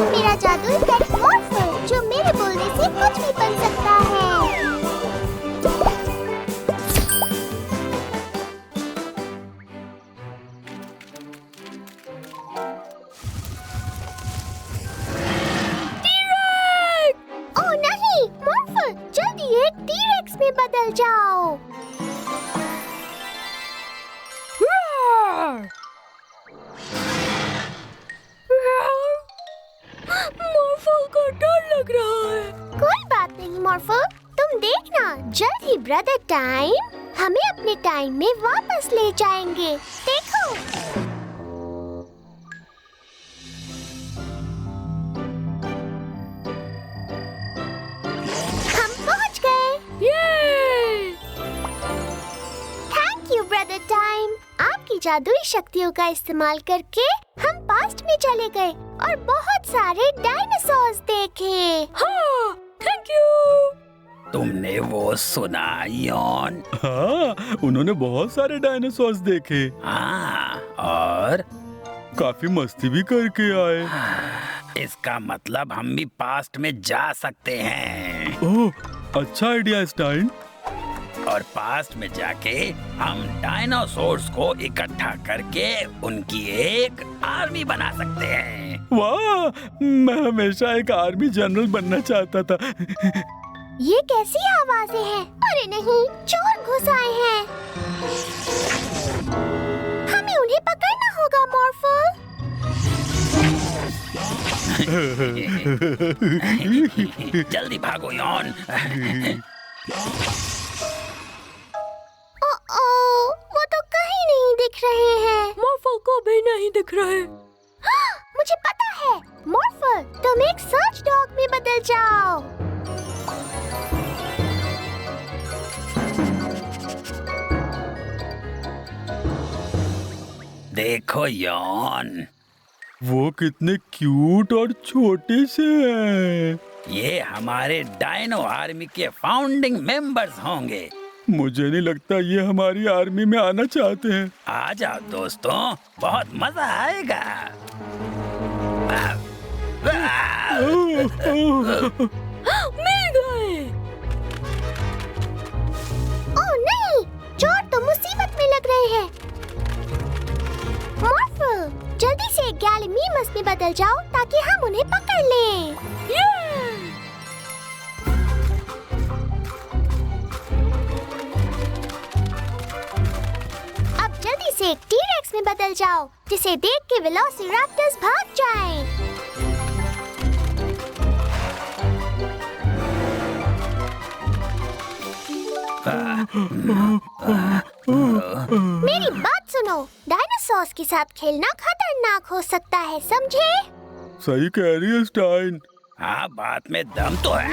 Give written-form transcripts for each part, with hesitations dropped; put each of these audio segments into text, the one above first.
मेरा जादुई पेट मॉर्फल जो मेरे बोलने से कुछ भी बन सकता है। ओह नहीं, मॉर्फल जल्दी एक टी-रेक्स में बदल जाओ। मॉर्फल को डर लग रहा है। कोई बात नहीं मॉर्फल, तुम देखना जल्द ही ब्रदर टाइम हमें अपने टाइम में वापस ले जाएंगे। देखो हम पहुंच गए। थैंक यू ब्रदर टाइम, आपकी जादुई शक्तियों का इस्तेमाल करके हम पास्ट में चले गए और बहुत सारे डायनासोर्स देखे। हाँ, थैंक यू। तुमने वो सुना यॉन? हाँ, उन्होंने बहुत सारे डायनासोर्स देखे, हाँ, और काफी मस्ती भी करके आए। इसका मतलब हम भी पास्ट में जा सकते हैं ओह, अच्छा आइडिया स्टाइन। और पास्ट में जाके हम डायनासोर्स को इकट्ठा करके उनकी एक आर्मी बना सकते हैं। वाह, मैं हमेशा एक आर्मी जनरल बनना चाहता था। ये कैसी आवाजें हैं? अरे नहीं, चोर घुस आए हैं। हमें उन्हें पकड़ना होगा मॉर्फल। जल्दी भागो यॉन। ओह, वो तो कहीं नहीं दिख रहे हैं। मॉर्फल को भी नहीं दिख रहे। हाँ, मुझे पता है मॉर्फल, तुम एक सर्च डॉग में बदल जाओ। देखो यॉन, वो कितने क्यूट और छोटे से हैं। ये हमारे डायनो आर्मी के फाउंडिंग मेंबर्स होंगे। मुझे नहीं लगता ये हमारी आर्मी में आना चाहते हैं। आ जाओ दोस्तों, बहुत मजा आएगा। मिल गए। ओह नहीं, चोर तो मुसीबत में लग रहे हैं। मॉर्फल, जल्दी से गैलीमीमस में बदल जाओ ताकि हम उन्हें पकड़ लें। अब जल्दी से एक टी-रेक्स में बदल जाओ जिसे देख के वेलोसिरैप्टर्स भाग जाएं। मेरी बात सुनो, डायनासोर्स के साथ खेलना खतरनाक हो सकता है, समझे? सही कह रही है स्टाइन। हाँ, बात में दम तो है।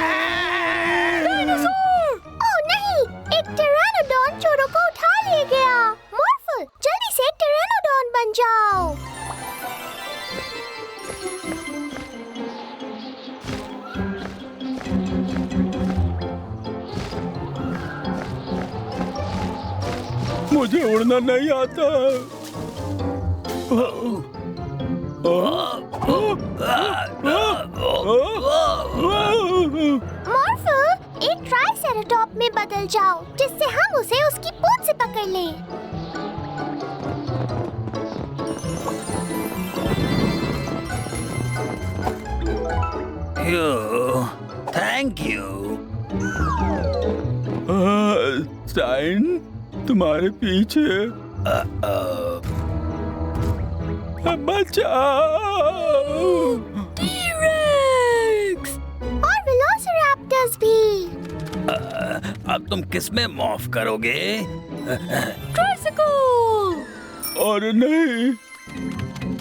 ओह नहीं, एक टिरानोडॉन चोरों को उठा ले गया। मॉर्फल, जल्दी से एक टिरानोडॉन बन जाओ। मुझे उड़ना नहीं आता। मॉर्फल, एक ट्राइसेराटॉप में बदल जाओ जिससे हम उसे उसकी पूंछ से पकड़ लें। Thank you. स्टाइन, तुम्हारे पीछे। बचाओ। टी-रेक्स। और वेलोसिरैप्टर्स भी। अब तुम किस में मॉर्फ करोगे? ट्राइसिकल। और नहीं,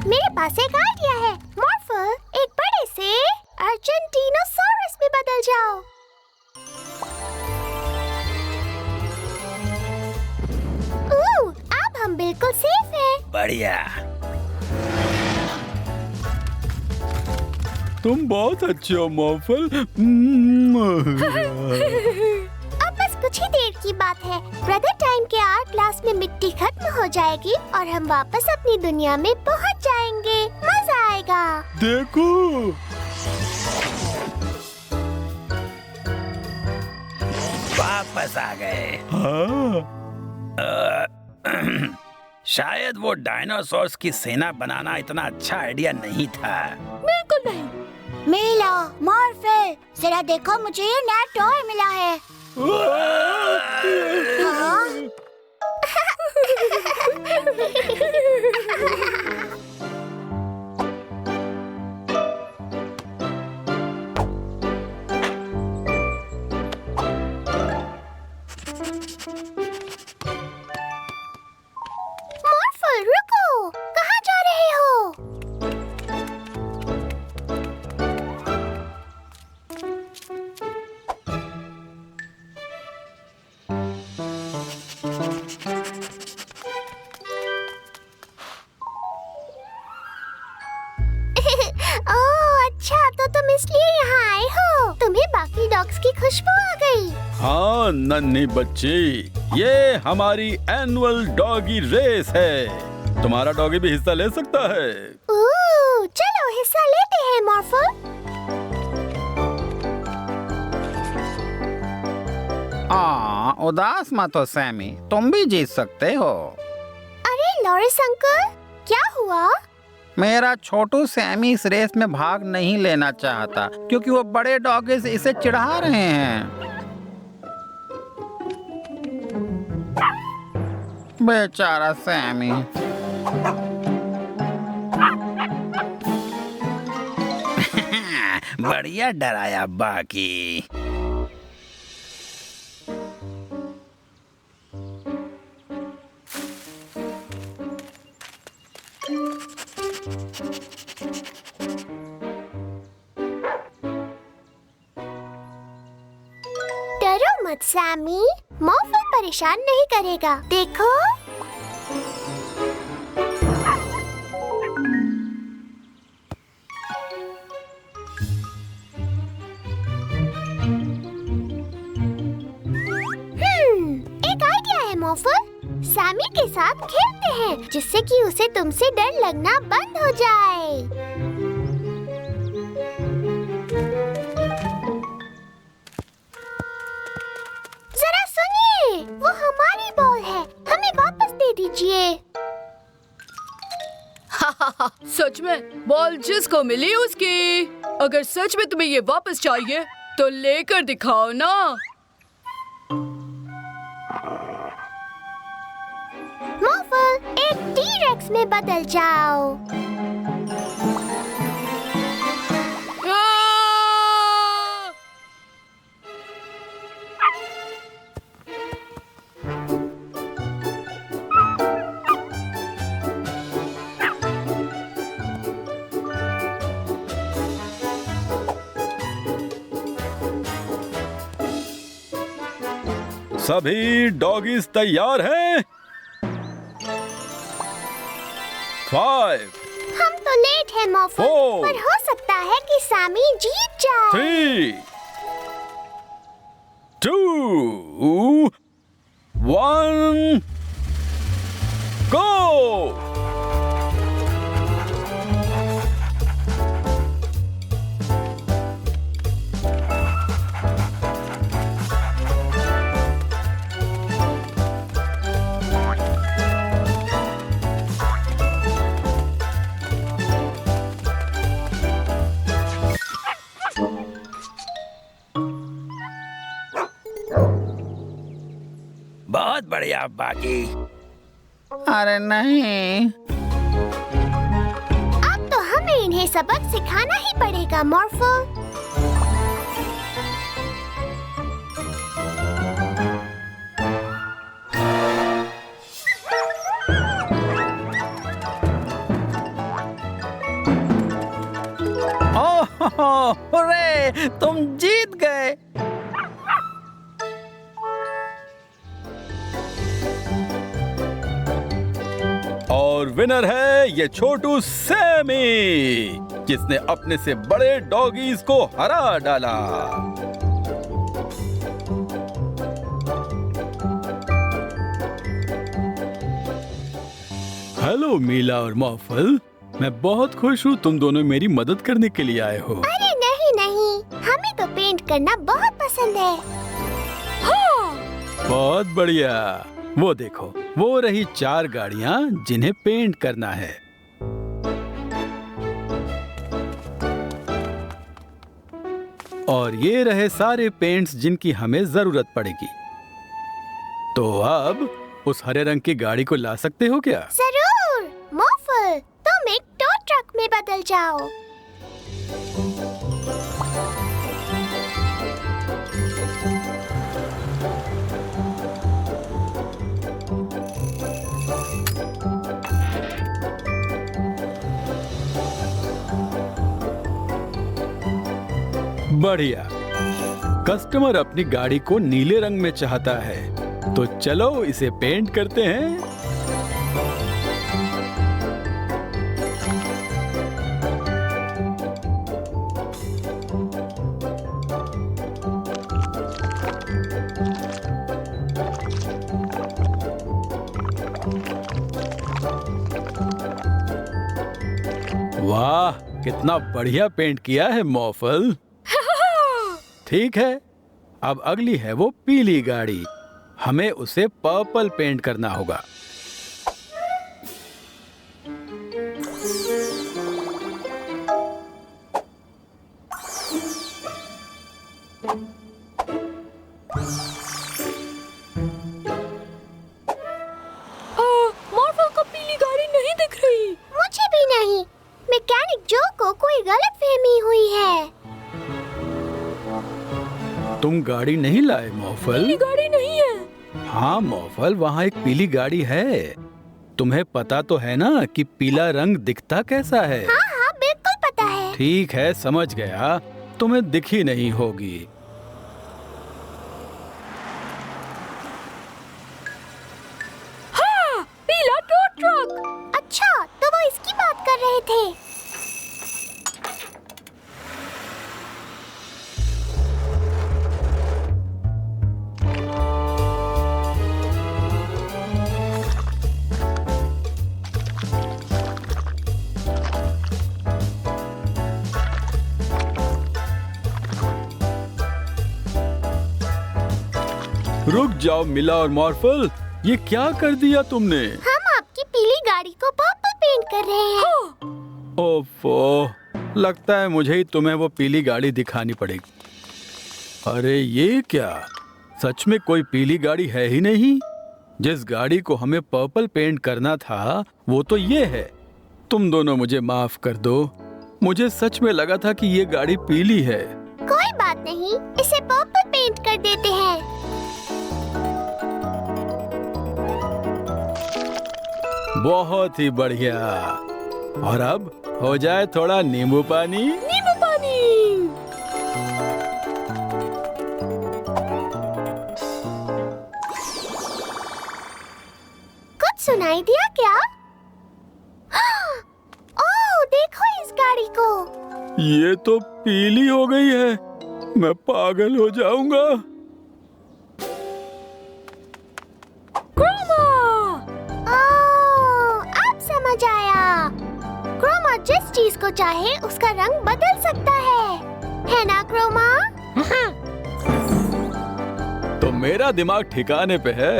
मेरे पास एक आइडिया है। मॉर्फल, एक बड़े से अर्जेंटीनोसॉरस में बदल जाओ। अब हम बिल्कुल सेफ हैं। बढ़िया। तुम बहुत अच्छे हो मॉर्फल। अब बस कुछ ही देर की बात है। ब्रदर टाइम के आर्ट क्लास में मिट्टी खत्म हो जाएगी और हम वापस अपनी दुनिया में पहुंच जाएंगे। मजा आएगा। जाएगा। देखो, वापस आ गए। हाँ, शायद वो डायनासोर्स की सेना बनाना इतना अच्छा आइडिया नहीं था। बिल्कुल नहीं। मिला, मॉर्फल, जरा देखो, मुझे ये नया टॉय मिला है। हाँ? मॉर्फल, रुको, कहाँ जा रहे हो? ओह अच्छा, तो तुम इसलिए यहाँ आए हो। तुम्हें बाकी डॉग्स की खुशबू आ गई। हाँ नन्ही बच्ची, ये हमारी एनुअल डॉगी रेस है। तुम्हारा डॉगी भी हिस्सा ले सकता है। ओह, चलो हिस्सा लेते हैं मॉर्फल। उदास मत हो सैमी, तुम भी जीत सकते हो। अरे लॉरिस अंकल, क्या हुआ? मेरा छोटू सैमी इस रेस में भाग नहीं लेना चाहता क्योंकि वो बड़े डॉगी से इसे चिढ़ा रहे हैं। बेचारा सैमी। बढ़िया डराया बाकी। डरो मत सैमी, मॉर्फल परेशान नहीं करेगा, देखो। एक आइडिया है मॉर्फल, सैमी के साथ खेलते हैं जिससे कि उसे तुमसे डर लगना बंद हो जाए। जरा सुनिए, वो हमारी बॉल है, हमें वापस दे दीजिए। सच में बॉल जिसको मिली उसकी। अगर सच में तुम्हें ये वापस चाहिए तो लेकर दिखाओ ना। मॉर्फल, एक टी-रेक्स में बदल जाओ। आ! सभी डॉगीज तैयार हैं? 5, हम तो लेट हैं मॉर्फल, 4, पर हो सकता है कि सैमी जीत जाए। 3, 2, 1, go! बहुत बढ़िया बाकी। अरे नहीं, अब तो हमें इन्हें सबक सिखाना ही पड़ेगा मॉर्फल। ओह हुर्रे, तुम जीत गए। और विनर है ये छोटू सैमी, जिसने अपने से बड़े डॉगीज को हरा डाला। हेलो मीला और मॉर्फल, मैं बहुत खुश हूँ तुम दोनों मेरी मदद करने के लिए आए हो। अरे नहीं नहीं, हमें तो पेंट करना बहुत पसंद है। बहुत बढ़िया। वो देखो, वो रही 4 गाड़ियाँ जिन्हें पेंट करना है। और ये रहे सारे पेंट्स जिनकी हमें जरूरत पड़ेगी। तो अब उस हरे रंग की गाड़ी को ला सकते हो क्या? जरूर। मोफल, तुम एक टो ट्रक में बदल जाओ। बढ़िया। कस्टमर अपनी गाड़ी को नीले रंग में चाहता है, तो चलो इसे पेंट करते हैं। वाह, कितना बढ़िया पेंट किया है मॉफल। ठीक है, अब अगली है वो पीली गाड़ी। हमें उसे पर्पल पेंट करना होगा। मॉर्फल को पीली गाड़ी नहीं दिख रही। मुझे भी नहीं। मैकेनिक जो को कोई गलतफहमी हुई है। तुम गाड़ी नहीं लाए मॉफल? पीली गाड़ी नहीं है। हाँ मॉफल, वहाँ एक पीली गाड़ी है। तुम्हें पता तो है ना कि पीला रंग दिखता कैसा है? हाँ हाँ, बिल्कुल पता है। ठीक है, समझ गया। तुम्हें दिखी नहीं होगी। हाँ, पीला टो ट्रक। अच्छा, तो वो इसकी बात कर रहे थे। रुक जाओ मिला और मॉर्फल, ये क्या कर दिया तुमने? हम आपकी पीली गाड़ी को पर्पल पेंट कर रहे हैं। ओफो, लगता है मुझे ही तुम्हें वो पीली गाड़ी दिखानी पड़ेगी। अरे ये क्या, सच में कोई पीली गाड़ी है ही नहीं। जिस गाड़ी को हमें पर्पल पेंट करना था वो तो ये है। तुम दोनों मुझे माफ कर दो, मुझे सच में लगा था कि ये गाड़ी पीली है। कोई बात नहीं, इसे पर्पल पेंट कर देते हैं। बहुत ही बढ़िया। और अब हो जाए थोड़ा नींबू पानी। नींबू पानी। कुछ सुनाई दिया क्या? ओह, देखो इस गाड़ी को। ये तो पीली हो गई है, मैं पागल हो जाऊंगा। समझ आया। क्रोमा जिस चीज को चाहे उसका रंग बदल सकता है ना क्रोमा? तो मेरा दिमाग ठिकाने पे है।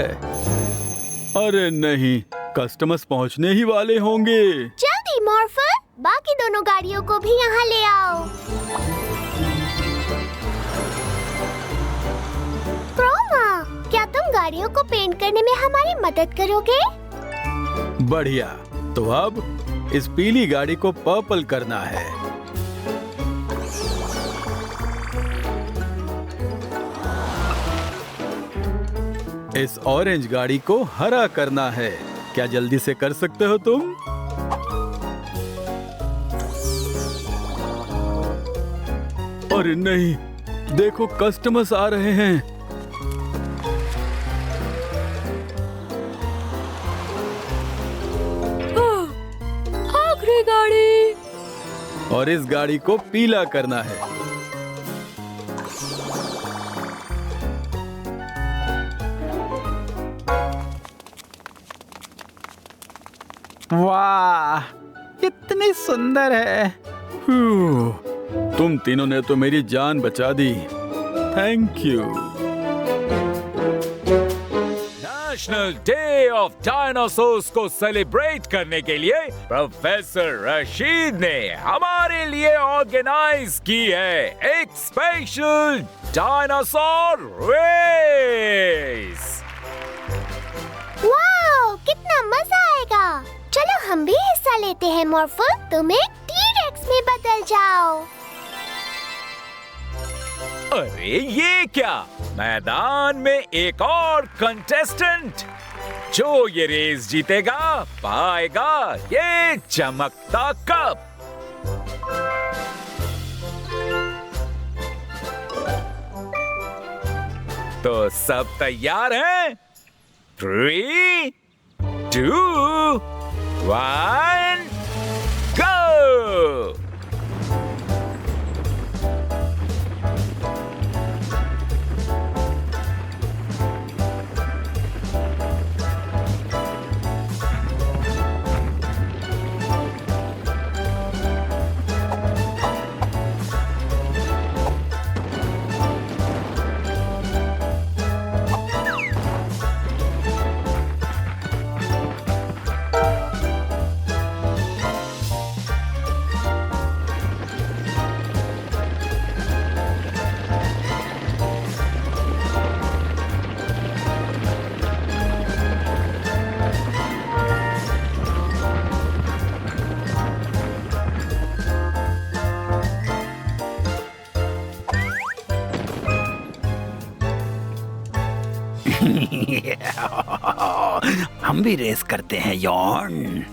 अरे नहीं, कस्टमर्स पहुंचने ही वाले होंगे। जल्दी मॉर्फल, बाकी दोनों गाड़ियों को भी यहाँ ले आओ। क्रोमा, क्या तुम गाड़ियों को पेंट करने में हमारी मदद करोगे? बढ़िया, तो अब इस पीली गाड़ी को पर्पल करना है। इस ऑरेंज गाड़ी को हरा करना है। क्या जल्दी से कर सकते हो तुम? अरे नहीं, देखो कस्टमर्स आ रहे हैं। आखिरी गाड़ी। और इस गाड़ी को पीला करना है। वाह, कितनी सुंदर है। तुम तीनों ने तो मेरी जान बचा दी। Thank you. National day of dinosaurs को सेलिब्रेट करने के लिए प्रोफेसर रशीद ने हमारे लिए ऑर्गेनाइज की है एक स्पेशल डायनासोर रेस। वाओ, कितना मजा आएगा। चलो हम भी हिस्सा लेते हैं मॉर्फल। तुम एक टी-रेक्स में बदल जाओ। अरे ये क्या, मैदान में एक और कंटेस्टेंट। जो ये रेस जीतेगा पाएगा ये चमकता कप। तो सब तैयार हैं? 3, 2, 1, go! हम भी रेस करते हैं यॉर्न।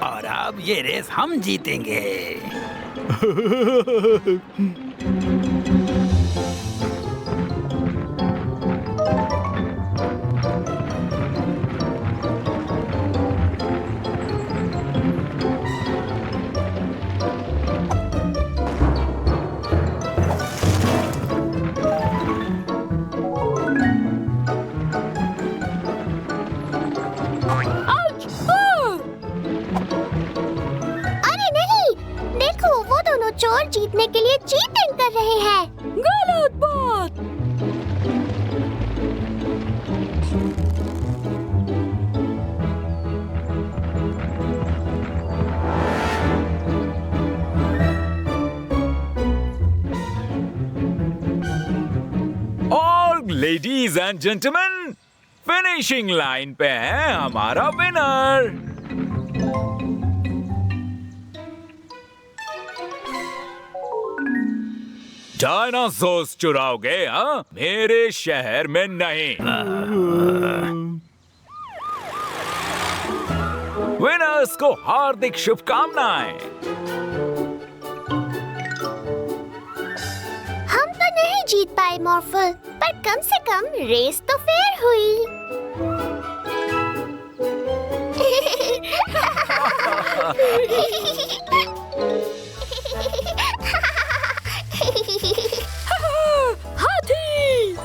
और अब ये रेस हम जीतेंगे। चोर जीतने के लिए चीटिंग कर रहे हैं। गलत बात। और ladies and gentleman, finishing line पे है हमारा विनर। डायनासोर्स चुराओगे? हाँ, मेरे शहर में नहीं। विनर्स को हार्दिक शुभकामनाएं। हम तो नहीं जीत पाए मॉर्फल, पर कम से कम रेस तो फेयर हुई। हाथी।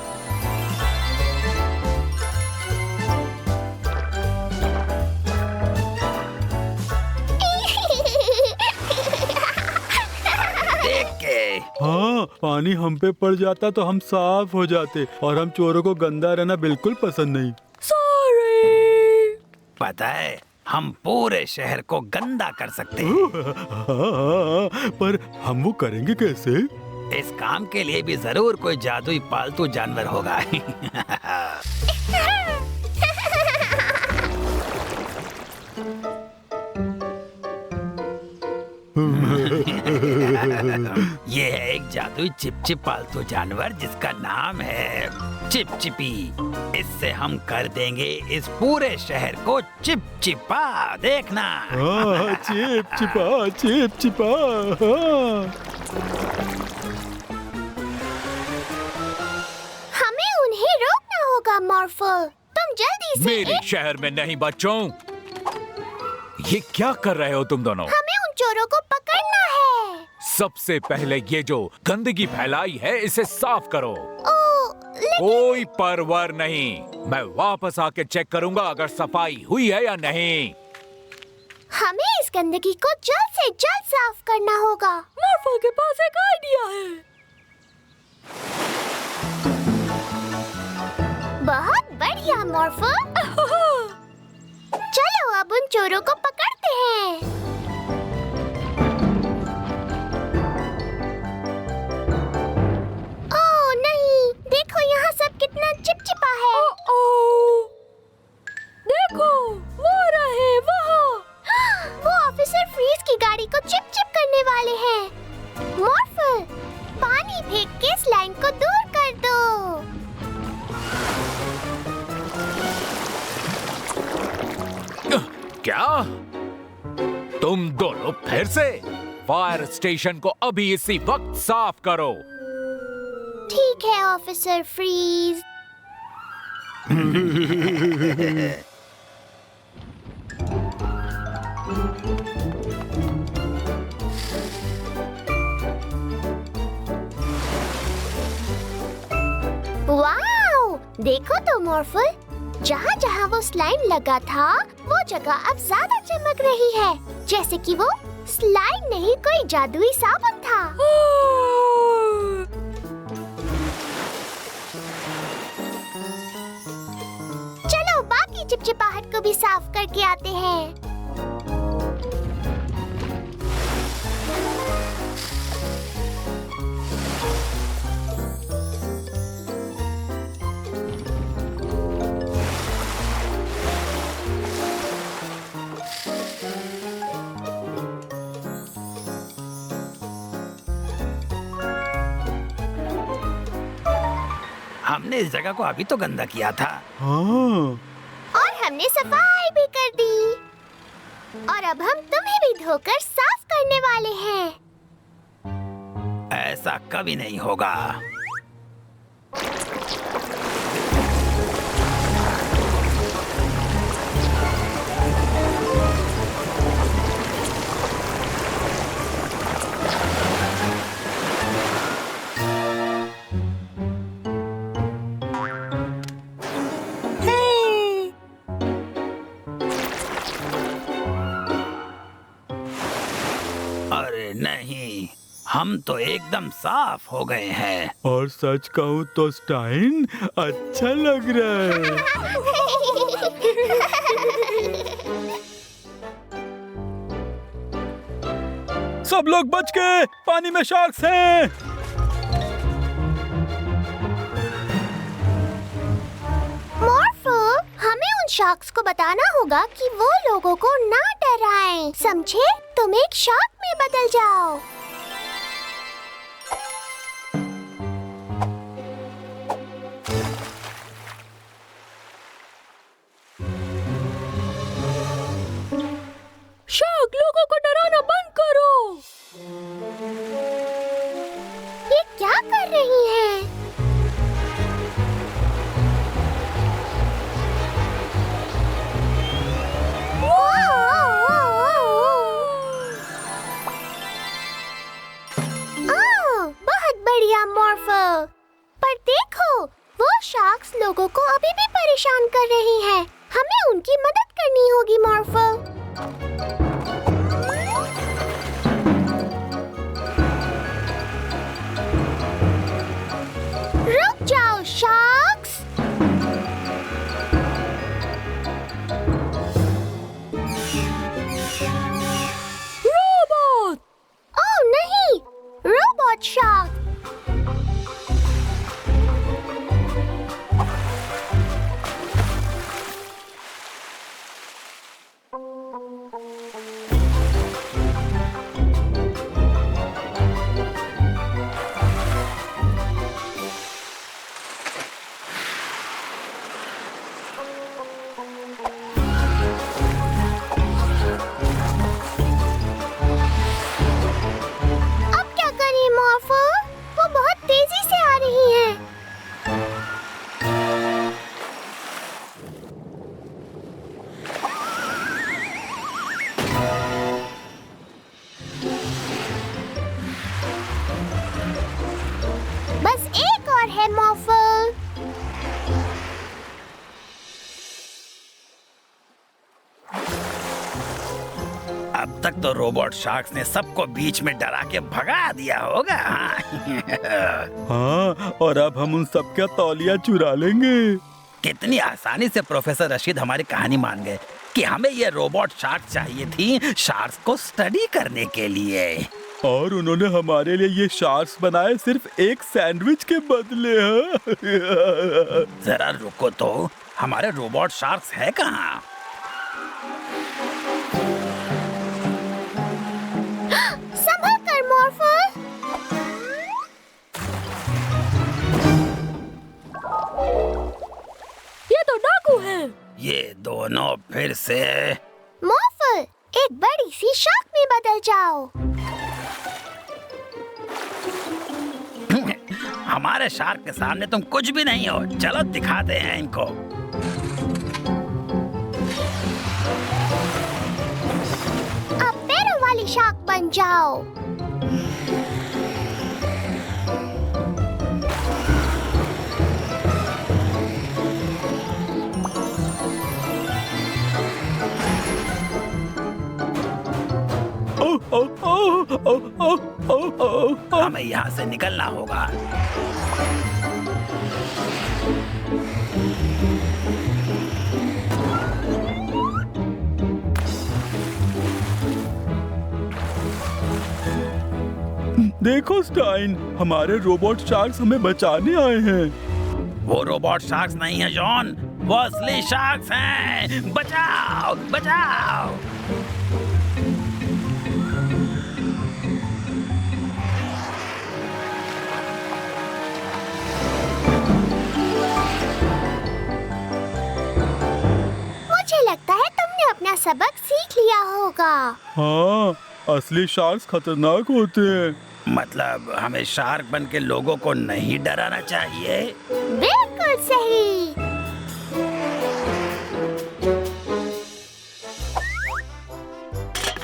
देख के। हाँ, पानी हम पे पड़ जाता तो हम साफ हो जाते, और हम चोरों को गंदा रहना बिल्कुल पसंद नहीं। सॉरी। पता है, हम पूरे शहर को गंदा कर सकते हैं। पर हम वो करेंगे कैसे? इस काम के लिए भी जरूर कोई जादुई पालतू जानवर होगा। ये है एक जादुई चिपचिप पालतू जानवर जिसका नाम है चिपचिपी। इससे हम कर देंगे इस पूरे शहर को चिपचिपा। देखना। चिपचिपा चिपचिपा। हमें उन्हें रोकना होगा मॉर्फल। तुम जल्दी से मेरे शहर में नहीं बच्चों। ये क्या कर रहे हो तुम दोनों? हमें उन चोरों को पकड़ना है। सबसे पहले ये जो गंदगी फैलाई है इसे साफ करो। लेकिन कोई परवाह नहीं, मैं वापस आके चेक करूंगा अगर सफाई हुई है या नहीं। हमें इस गंदगी को जल्द से जल्द साफ करना होगा। मॉर्फल के पास एक आइडिया है। बहुत बढ़िया मॉर्फल। चलो अब उन चोरों को पकड़ते हैं। ओह नहीं, देखो यहाँ सब कितना चिपचिपा है। देखो वो रहे वहाँ। वो ऑफिसर फ्रीज की गाड़ी को चिप-चिप करने वाले हैं। मॉर्फल, पानी फेंक के इस लाइन को दूर कर दो। क्या तुम दोनों फिर से? फायर स्टेशन को अभी इसी वक्त साफ करो। ठीक है ऑफिसर फ्रीज। वाओ, देखो तो मॉर्फल, जहाँ जहाँ वो स्लाइम लगा था वो जगह अब ज्यादा चमक रही है, जैसे कि वो स्लाइम नहीं कोई जादुई साबुन था। चलो बाकी चिपचिपाहट को भी साफ करके आते हैं। हमने इस जगह को अभी तो गंदा किया था। और हमने सफाई भी कर दी। और अब हम तुम्हें भी धोकर साफ करने वाले हैं। ऐसा कभी नहीं होगा। अरे नहीं, हम तो एकदम साफ हो गए हैं। और सच कहूँ तो स्टाइन अच्छा लग रहा है। सब लोग बच गए, पानी में शार्क्स हैं। मॉर्फल, हमें उन शार्क्स को बताना होगा कि वो लोगों को ना डराएं, समझे? तुम एक शार्क में बदल जाओ। शार्क, लोगों को डराना बंद करो। ये क्या कर रही हैं? बहुत बढ़िया मॉर्फल। पर देखो, वो शार्क्स लोगों को अभी भी परेशान कर रही हैं। हमें उनकी मदद करनी होगी मॉर्फल। रुक जाओ शार्क्स। रोबोट! ओह नहीं, रोबोट शार्क। अब तक तो रोबोट शार्क्स ने सबको बीच में डरा के भगा दिया होगा। हाँ, और अब हम उन सबका तौलिया चुरा लेंगे। कितनी आसानी से प्रोफेसर रशीद हमारी कहानी मान गए कि हमें ये रोबोट शार्क चाहिए थी शार्क्स को स्टडी करने के लिए। और उन्होंने हमारे लिए ये शार्क्स बनाए सिर्फ एक सैंडविच के बदले। जरा रुको तो, हमारे रोबोट शार्क्स है कहाँ? संभल कर मॉर्फल। ये तो डाकू है। ये दोनों फिर से। मॉर्फल, एक बड़ी सी शार्क में बदल जाओ। हमारे शार्क के सामने तुम कुछ भी नहीं हो। चलो दिखाते हैं इनको। अब पैरों वाली शार्क बन जाओ। हमें यहाँ से निकलना होगा। देखो स्टाइन, हमारे रोबोट शार्क्स हमें बचाने आए हैं। वो रोबोट शार्क्स नहीं है जॉन, वो असली शार्क्स हैं। बचाओ बचाओ। मुझे लगता है तुमने अपना सबक सीख लिया होगा। हाँ, असली शार्क्स खतरनाक होते हैं। मतलब हमें शार्क बन के लोगों को नहीं डराना चाहिए। बिल्कुल सही।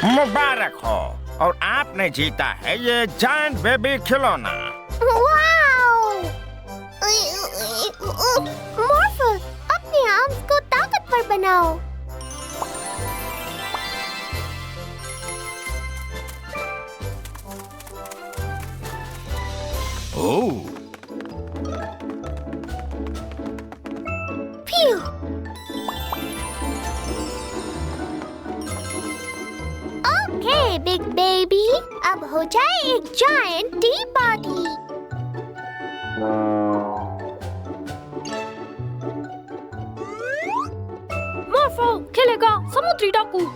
मुबारक हो, और आपने जीता है ये जायंट बेबी खिलौना। वाओ! मॉर्फल, अपने आर्म्स को ताकतवर बनाओ। ओह, Phew! ओके बिग बेबी, अब हो जाए एक जायंट टी पार्टी। मॉर्फल खेलेगा समुद्री डाकू।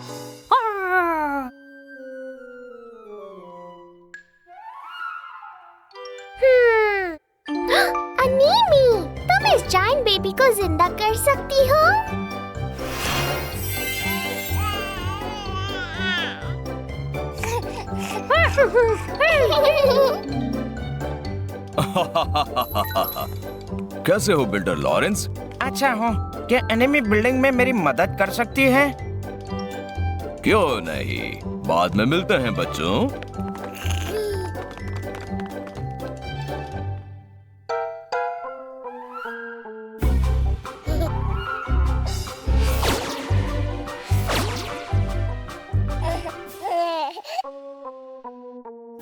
अनीमी, तुम इस जायंट बेबी को जिंदा कर सकती हो? कैसे हो बिल्डर लॉरेंस? अच्छा हो, क्या एनिमी बिल्डिंग में मेरी मदद कर सकती है? क्यों नहीं, बाद में मिलते हैं बच्चों।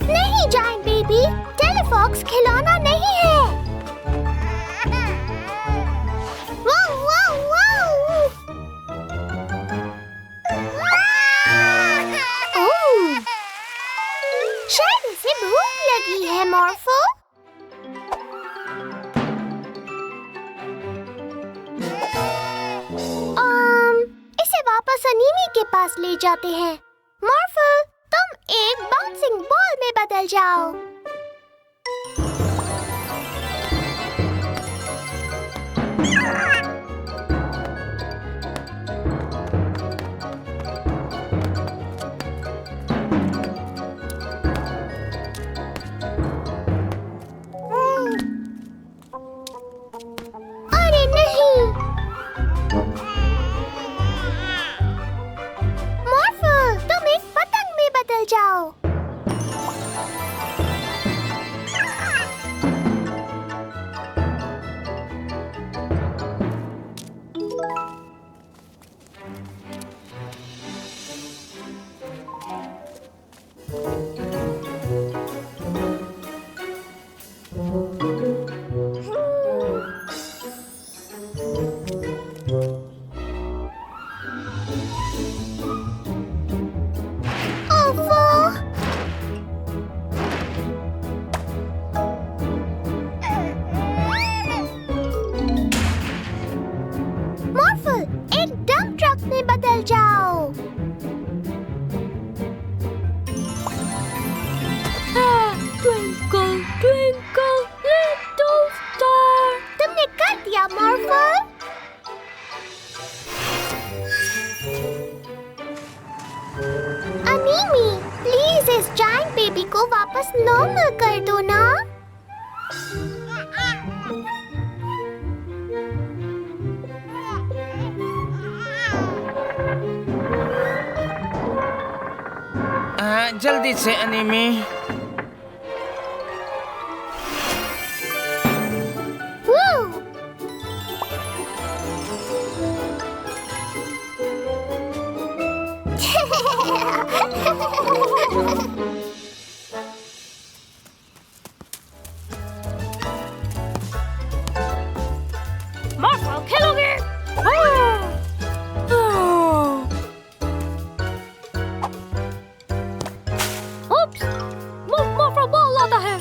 नहीं जायंट बेबी, टेलीफॉक्स खिलौना नहीं है। Wow wow wow! ओह! शायद इसे भूख लगी है मॉर्फो। इसे वापस अनीमी के पास ले जाते हैं। मॉर्फो, तुम एक बाउंसिंग बॉल में बदल जाओ। अरे नहीं! मॉर्फो, तुम एक पतंग में बदल जाओ। वापस नॉर्मल कर दो ना। जल्दी से अनिमी। मॉर्फल खेलोगे? उप्स, मॉर्फल बॉल आता है।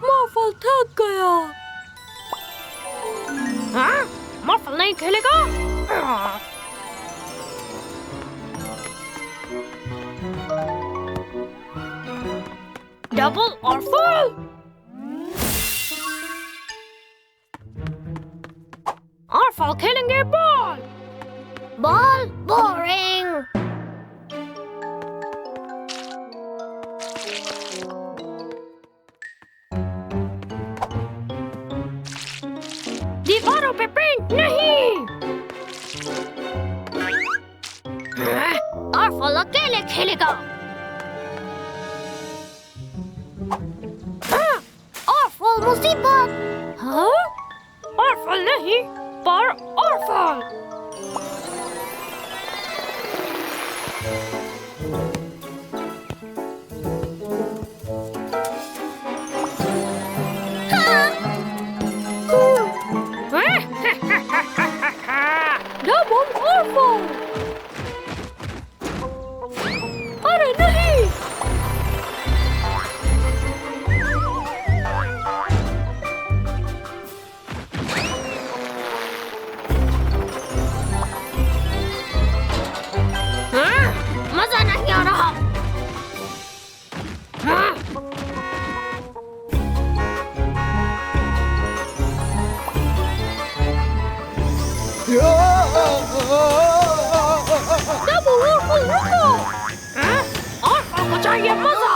मॉर्फल थक गया। हाँ? मॉर्फल नहीं खेलेगा? डबल और फुल? और फुल खेलेंगे बॉल। Ball boring. दीवारों पे पेंट नहीं। और फुल अकेले खेलेगा। और फुल मुसीबत। हाँ? और फुल नहीं, पर और फुल। डबल और फुल। अरे नहीं। मजा नहीं आ रहा। डबल और फुल रुको। और फुल को चाहिए मजा।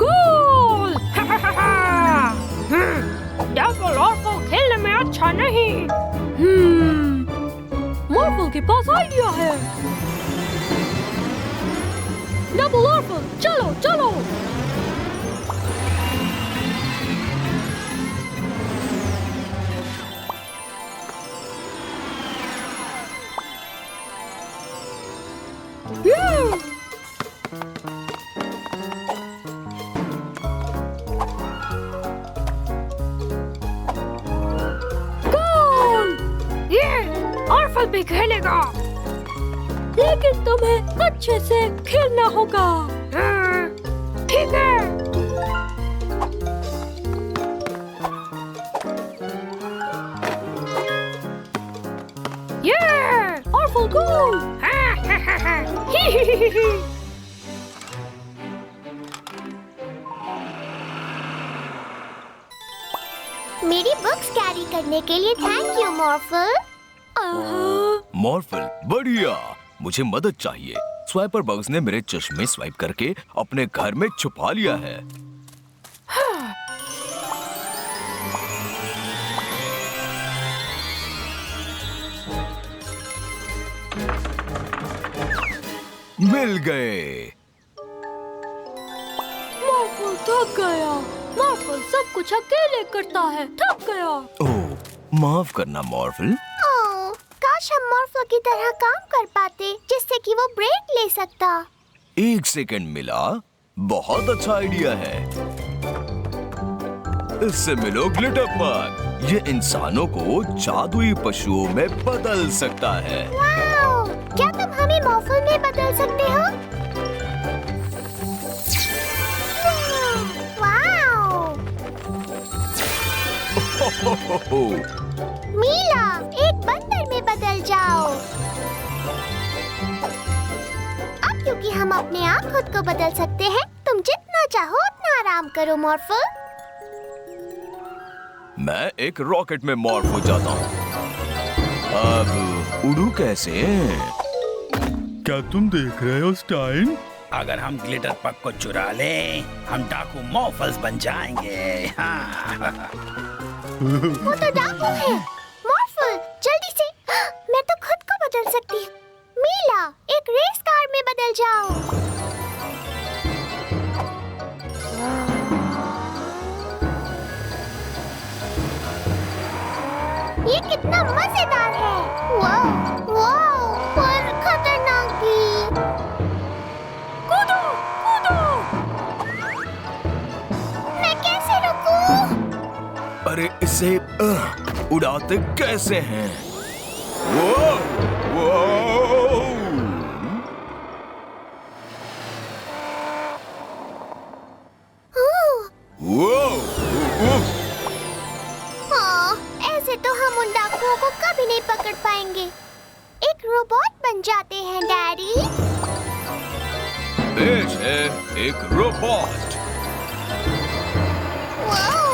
गोल। डबल और फुल खेलने में अच्छा नहीं। मॉर्फल के पास आइडिया है। डबल और फुल, चलो चलो। और फुल भी खेलेगा। लेकिन तुम्हें अच्छे से खेलना होगा। ठीक है। और फुल गोल। मेरी बुक्स कैरी करने के लिए थैंक यू मॉर्फल। मॉर्फल, बढ़िया। मुझे मदद चाहिए। स्वाइपर बग्स ने मेरे चश्मे स्वाइप करके अपने घर में छुपा लिया है। मिल गए। मॉर्फल थक गया। मॉर्फल सब कुछ अकेले करता है, थक गया। ओह, माफ करना मॉर्फल। काश हम मॉर्फल की तरह काम कर पाते, जिससे कि वो ब्रेक ले सकता। 1 सेकंड मिला, बहुत अच्छा आइडिया है। इससे मिलो ग्लिटर बग, ये इंसानों को जादुई पशुओं में बदल सकता है। वाओ! क्या तुम हमें मॉर्फल में बदल सकते हो? वाओ! मीला, एक बंदर में बदल जाओ। अब क्योंकि हम अपने आप खुद को बदल सकते हैं, तुम जितना चाहो उतना आराम करो मॉर्फल। मैं एक रॉकेट में मॉर्फ हो जाता हूँ। अब उड़ू कैसे? क्या तुम देख रहे हो स्टाइन? अगर हम ग्लिटर पग को चुरा लें, हम डाकू मॉर्फल्स बन जाएंगे। हाँ। वो तो डाकू है। मॉर्फल, जल्दी से। मैं तो खुद को बदल सकती हूँ। मीला, एक रेस कार में बदल जाओ। ये कितना मजेदार है। वाह, वाह, पर खतरनाक भी। कूदो, कूदो। मैं कैसे रुकूं? अरे इसे उड़ाते कैसे हैं? वो, वो। हाँ, ऐसे तो हम उन डाकुओं को कभी नहीं पकड़ पाएंगे। एक रोबोट बन जाते हैं डैडी। पेश है एक robot. Wow!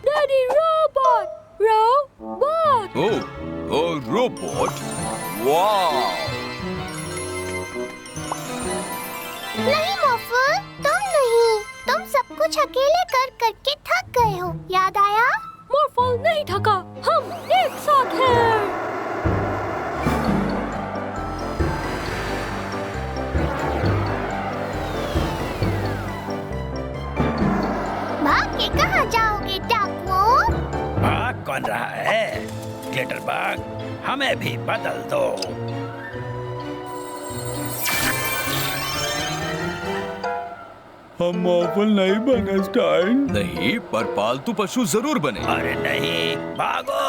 Daddy robot, robot. Oh robot, वाह! नहीं मॉर्फल, तुम नहीं। तुम सब कुछ अकेले कर करके थक गए हो, याद आया? मॉर्फल नहीं थका, हम एक साथ हैं। भाग के कहाँ जाओगे डाकुओं? भाग कौन रहा है? ग्लिटर बग, हमें भी बदल दो। हम मॉर्फल नहीं बने स्टाइन। नहीं, पर पालतू पशु जरूर बने। अरे नहीं, भागो!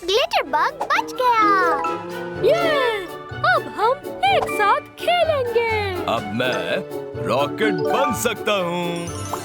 ग्लिटर बग बच गया। ये, अब हम एक साथ खेलेंगे। अब मैं रॉकेट बन सकता हूँ।